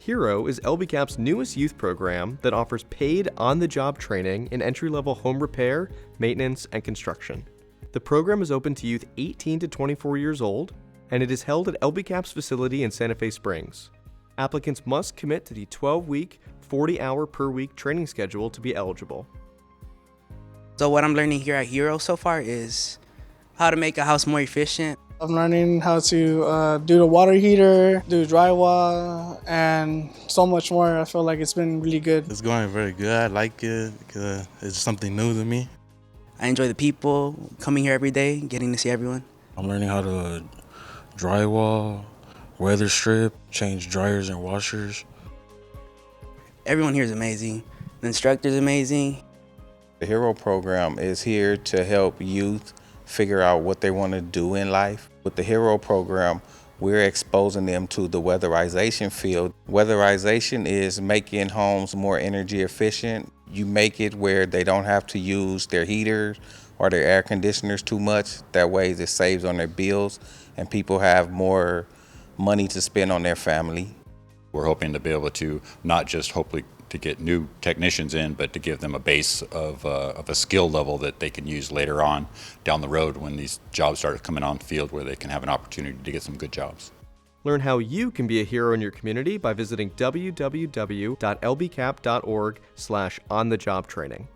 HERO is LBCAP's newest youth program that offers paid on-the-job training in entry-level home repair, maintenance, and construction. The program is open to youth 18 to 24 years old, and it is held at LBCAP's facility in Santa Fe Springs. Applicants must commit to the 12-week, 40-hour per week training schedule to be eligible. So what I'm learning here at HERO so far is how to make a house more efficient. I'm learning how to do the water heater, do drywall, and so much more. I feel like it's been really good. It's going very good. I like it because it's something new to me. I enjoy the people, coming here every day, getting to see everyone. I'm learning how to drywall, weather strip, change dryers and washers. Everyone here is amazing. The instructor's amazing. The HERO program is here to help youth figure out what they want to do in life. With the HERO program, we're exposing them to the weatherization field. Weatherization is making homes more energy efficient. You make it where they don't have to use their heaters or their air conditioners too much. That way it saves on their bills and people have more money to spend on their family. We're hoping to be able to not just hopefully to get new technicians in, but to give them a base of a skill level that they can use later on down the road when these jobs start coming on the field, where they can have an opportunity to get some good jobs. Learn how you can be a hero in your community by visiting www.lbcap.org/on-the-job training.